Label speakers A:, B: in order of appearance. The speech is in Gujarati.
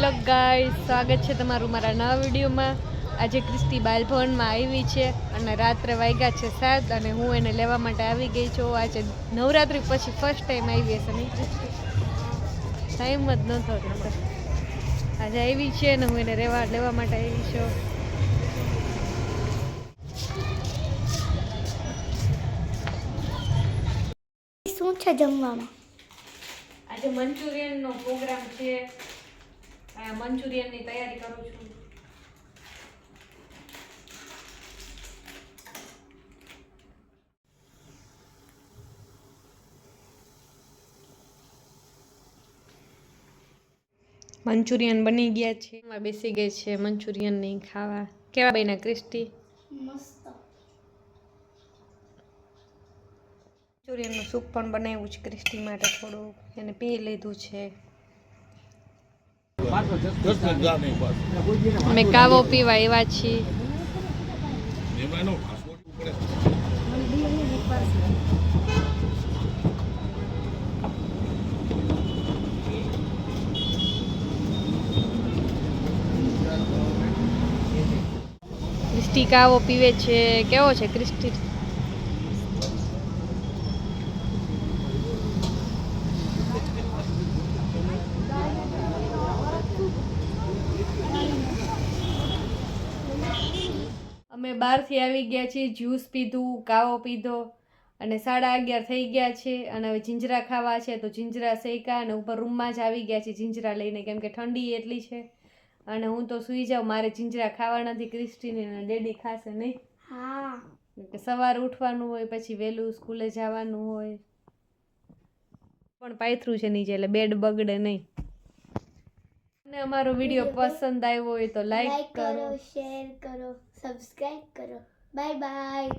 A: હેલો ગાઈસ, સ્વાગત છે તમારું મારા નવા વિડીયોમાં। આજે ક્રિસ્તી બાલભવનમાં આવી છે અને રાત્રે વાગ્યા છે 7 અને હું એને લેવા માટે આવી ગઈ છું। આજે નવરાત્રી પછી ફર્સ્ટ ટાઈમ આવી હશે નહીં ક્રિસ્તી? ટાઈમ જ નહોતો નકર આજે આવી છે અને હું એને લેવા માટે આવી છું।
B: શું છે જમવામાં?
A: આજે મંચુરિયનનો પ્રોગ્રામ છે। મંચુરિયનની તૈયારી કરું છું। મંચુરિયન બની ગયા છે, એમાં બેસી ગઈ છે મંચુરિયન નહીં ખાવા। કેવા બન્યા ક્રિસ્ટી?
B: મસ્ત।
A: મંચુરિયનનું સૂપ પણ બનાવ્યું છે ક્રિસ્ટી માટે, થોડું એને પી લીધું છે। અમે કાવો પીવા આવ્યા છીએ। ક્રિસ્ટી કાવો પીવે છે। કેવો છે ક્રિસ્ટી? અમે બહારથી આવી ગયા છીએ, જ્યુસ પીધું, કાવો પીધો અને 11:30 થઈ ગયા છે અને હવે જીંજરા ખાવા છે તો જીંજરા શેકા અને ઉપર રૂમમાં જ આવી ગયા છે જીંજરા લઈને, કેમ કે ઠંડી એટલી છે અને હું તો સૂઈ જાઉં, મારે જીંજરા ખાવા નથી। ક્રિસ્ટીને ડેડી ખાશે નહીં?
B: હા,
A: સવારે ઉઠવાનું હોય, પછી વહેલું સ્કૂલે જવાનું હોય, પણ પાયથરું છે નીચે એટલે બેડ બગડે નહીં। અને અમારો વિડીયો પસંદ આવ્યો હોય તો લાઈક કરો,
B: શેર કરો, સબસ્ક્રાઇબ કરો। Bye bye.